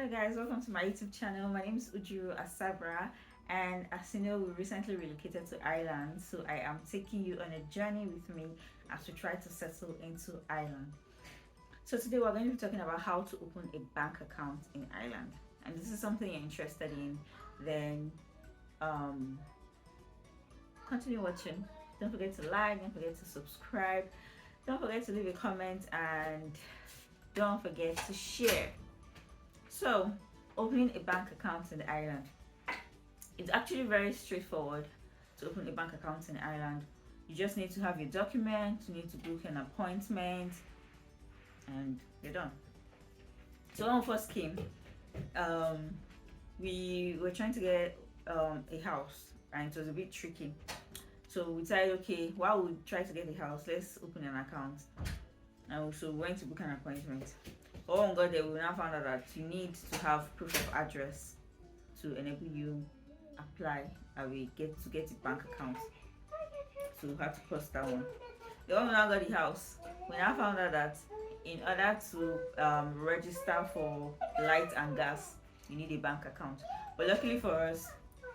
Hello guys, welcome to my YouTube channel. My name is Ujuru Asabra, and as you know, we recently relocated to Ireland, so I am taking you on a journey with me as we try to settle into Ireland. So today we're going to be talking about how to open a bank account in Ireland, and this is something you're interested in, then continue watching. Don't forget to like, don't forget to subscribe, don't forget to leave a comment, and don't forget to share. So, opening a bank account in Ireland. It's actually very straightforward to open a bank account in Ireland. You just need to have your document, you need to book an appointment, and you're done. So when we first came, we were trying to get a house, and it was a bit tricky. So we decided, okay, while we try to get a house, let's open an account. And also went to book an appointment. Oh my god, we now found out that you need to have proof of address to enable you apply and we get a bank account. So we have to post that one. The one we now got the house, we now found out that in order to register for light and gas, you need a bank account. But luckily for us,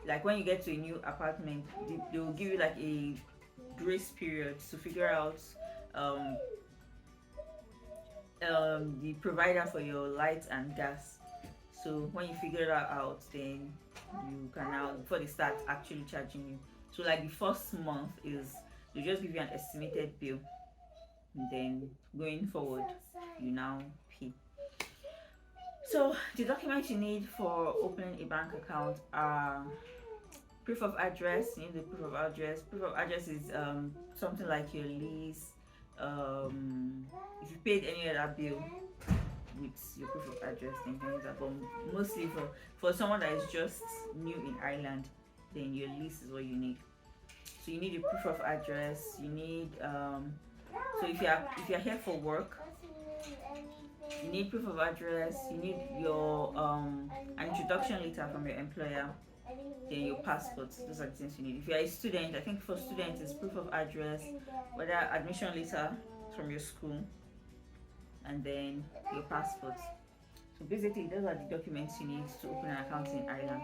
like when you get to a new apartment, they will give you like a grace period to figure out the provider for your light and gas. So when you figure that out, then you can now, before they start actually charging you. So like the first month is they just give you an estimated bill, and then going forward you now pay. So the documents you need for opening a bank account are proof of address. You need the proof of address. Proof of address is something like your lease, if you paid any other bill with your proof of address, then you can use that. But mostly for someone that is just new in Ireland, then your lease is what you need. So you need a proof of address. You need so if you're here for work, you need proof of address. You need your an introduction letter from your employer, then your passport. Those are the things you need. If you're a student, I think for students it's proof of address, whether admission letter from your school, and then your passport. So basically those are the documents you need to open an account in Ireland.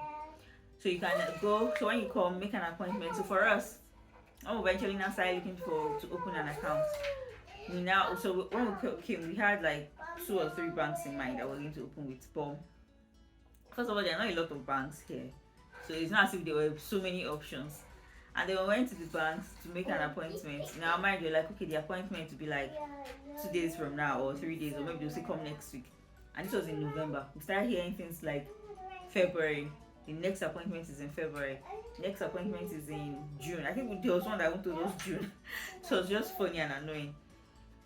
So you can go, so when you come, make an appointment. So for us, I'm eventually now started looking to open an account. So when we came, we had like 2 or 3 banks in mind that we're going to open with. But first of all, there are not a lot of banks here, so it's not as if there were so many options. And then we went to the banks to make an appointment. In our mind, we're like, okay, the appointment will be like 2 days from now or 3 days, or maybe they'll say come next week. And this was in November. We started hearing things like February. The next appointment is in February. Next appointment is in June. I think there was one that went to those June. So it was just funny and annoying.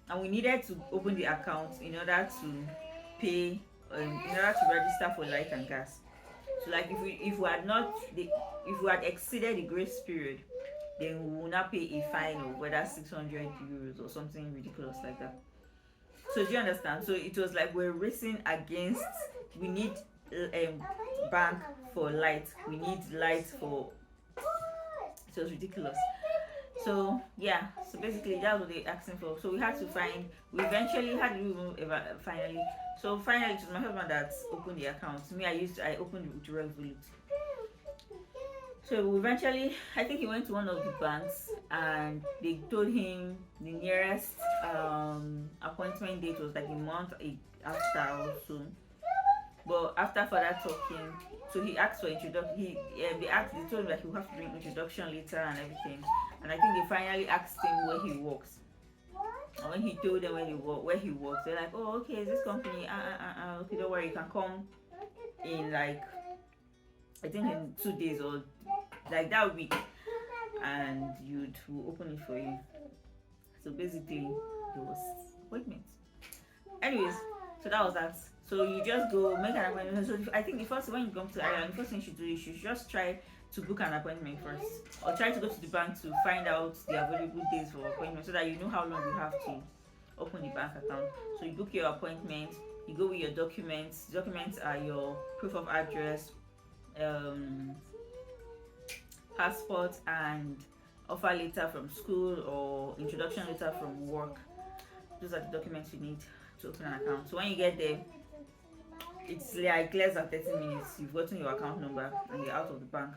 And we needed to open the account in order to pay, in order to register for light and gas. So like if we had exceeded the grace period, then we will not pay a fine of whether 600 euros or something ridiculous like that. So do you understand? So it was like we're racing against. We need bank for light. We need light for. So it was ridiculous. So yeah. So basically that's what they're asking for. So we had to find. We eventually had to finally. So finally, it was my husband that opened the account. Me, I opened it with Revolut. So eventually, I think he went to one of the banks and they told him the nearest appointment date was like a month after or so. But after further talking, so he asked for introduction. They told him that he would have to bring introduction letter and everything. And I think they finally asked him where he works. And when he told them where he works, they're like, oh, okay, is this company? Okay, don't worry, you can come in like, I think in 2 days or like that week, and we'll open it for you. So basically, it was appointment. Anyways, so that was that. So you just go make an appointment. So I think when you come to Ireland, the first thing you should do is you should just try to book an appointment first, or try to go to the bank to find out the available days for appointment, so that you know how long you have to open the bank account. So you book your appointment, you go with your documents. Documents are your proof of address, passport, and offer letter from school or introduction letter from work. Those are the documents you need to open an account. So when you get there, It's like less than 30 minutes. You've gotten your account number and you're out of the bank,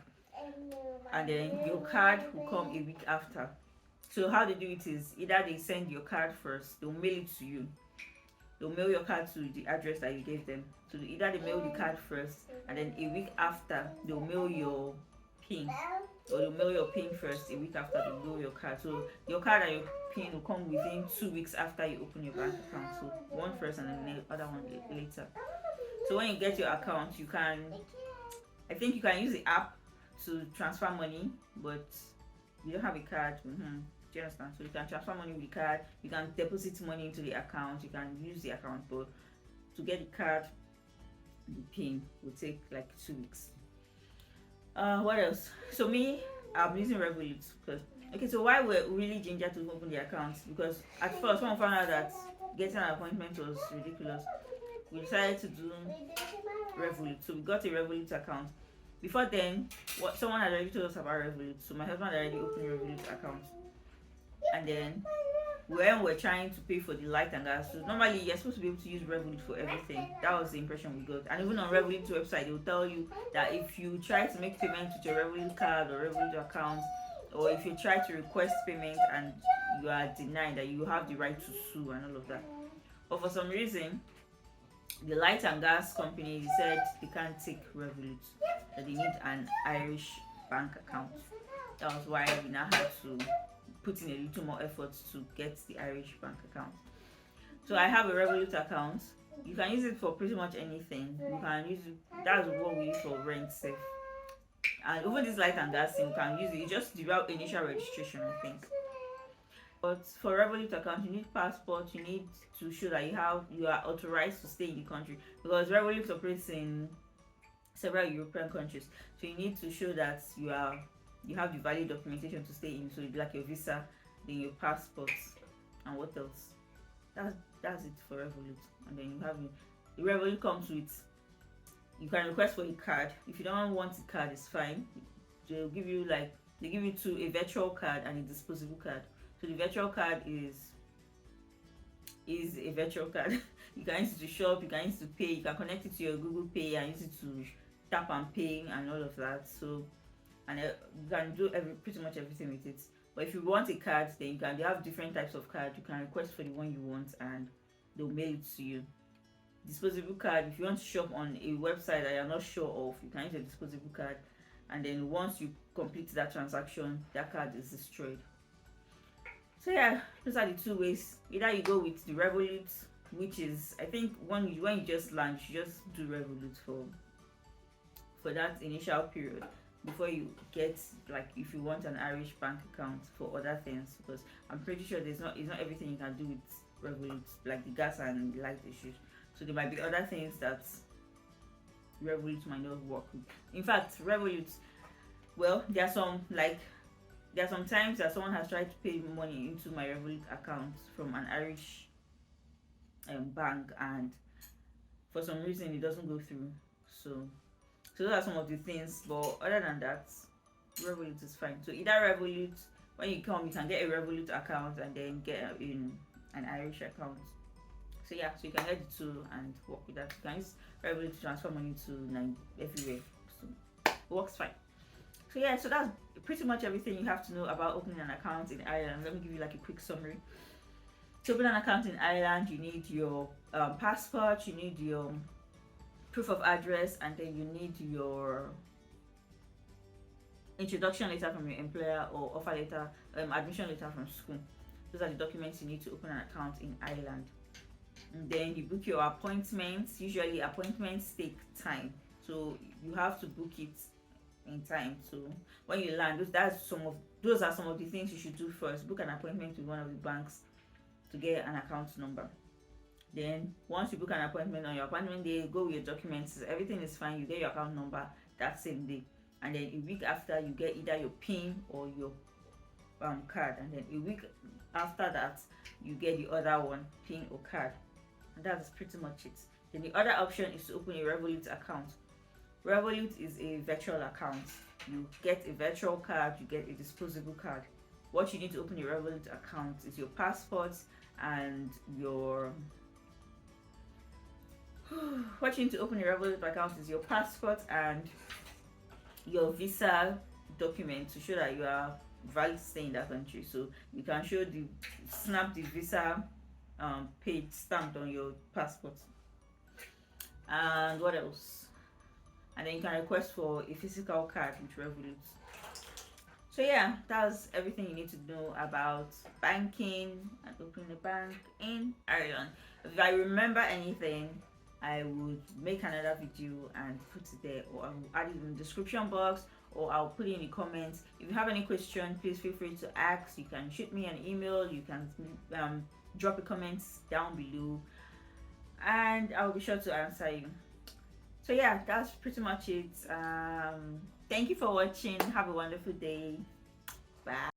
and then your card will come a week after. So how they do it is either they send your card first, they'll mail it to you. They'll mail your card to the address that you gave them. So either they mail the card first, and then a week after they'll mail your PIN, or they'll mail your PIN first. A week after they'll mail your card. So your card and your PIN will come within 2 weeks after you open your bank account. So one first and then the other one later. So when you get your account, I think you can use the app to transfer money, but you don't have a card. Do you understand? So you can transfer money with the card, you can deposit money into the account, you can use the account, but to get the card, the PIN will take like 2 weeks. What else? So me, I'm using Revolut because so why we're really ginger to open the account, because at first when we found out that getting an appointment was ridiculous, we decided to do Revolut. So we got a Revolut account. Before then, someone had already told us about Revolut, so my husband already opened a Revolut account. And then when we're trying to pay for the light and gas, so normally you're supposed to be able to use Revolut for everything. That was the impression we got. And even on Revolut's website, they will tell you that if you try to make payment with your Revolut card or Revolut account, or if you try to request payment and you are denied, that you have the right to sue and all of that. But for some reason, the light and gas company said they can't take Revolut, that they need an Irish bank account. That was why we now had to put in a little more effort to get the Irish bank account. So I have a Revolut account. You can use it for pretty much anything. You can use it, that's what we use for rent safe. And even this light and gas thing, you can use it. It's just the initial registration, I think. But for Revolut account, you need passport. You need to show that you are authorized to stay in the country, because Revolut operates in several European countries. So you need to show that you have the valid documentation to stay in. So it'd be like your visa, then your passport, and what else? That's it for Revolut. And then you have the Revolut comes with, you can request for a card. If you don't want a card, it's fine. They give you a virtual card and a disposable card. So the virtual card is a virtual card. You can use it to shop, you can use it to pay, you can connect it to your Google Pay and use it to tap and pay and all of that. So, and you can do pretty much everything with it. But if you want a card, then they have different types of cards. You can request for the one you want and they'll mail it to you. Disposable card, if you want to shop on a website that you're not sure of, you can use a disposable card, and then once you complete that transaction, that card is destroyed. So yeah, those are the two ways. Either you go with the Revolut, which is, I think when you just land, you just do Revolut for that initial period before you get, like, if you want an Irish bank account for other things, because I'm pretty sure it's not everything you can do with Revolut, like the gas and the light issues. So there might be other things that Revolut might not work with. In fact, Revolut, well, there are some times that someone has tried to pay money into my Revolut account from an Irish bank, and for some reason it doesn't go through. So those are some of the things. But other than that, Revolut is fine. So either Revolut, when you come, you can get a Revolut account and then get in an Irish account. So yeah, so you can get the two and work with that. You can use Revolut to transfer money to everywhere. So it works fine. So yeah, so that's pretty much everything you have to know about opening an account in Ireland. Let me give you like a quick summary. To open an account in Ireland, you need your passport, you need your proof of address, and then you need your introduction letter from your employer or offer letter, admission letter from school. Those are the documents you need to open an account in Ireland. And then you book your appointments. Usually appointments take time, so you have to book it in time. So when you land, those are some of the things you should do first. Book an appointment with one of the banks to get an account number. Then once you book an appointment, on your appointment day, go with your documents. Everything is fine. You get your account number that same day, and then a week after you get either your PIN or your card, and then a week after that you get the other one, PIN or card, and that's pretty much it. Then the other option is to open a Revolut account. Revolut is a virtual account. You get a virtual card, you get a disposable card. What you need to open your Revolut account is your passport and your what you need to open a Revolut account is your passport and your visa document to show that you are valid staying in that country. So you can show the snap the visa page stamped on your passport. And what else? And then you can request for a physical card with Revolut. So yeah, that's everything you need to know about banking and opening a bank in Ireland. If I remember anything, I would make another video and put it there, or I will add it in the description box, or I'll put it in the comments. If you have any question, please feel free to ask. You can shoot me an email, you can drop a comment down below, and I'll be sure to answer you. So yeah, that's pretty much it. Thank you for watching. Have a wonderful day. Bye.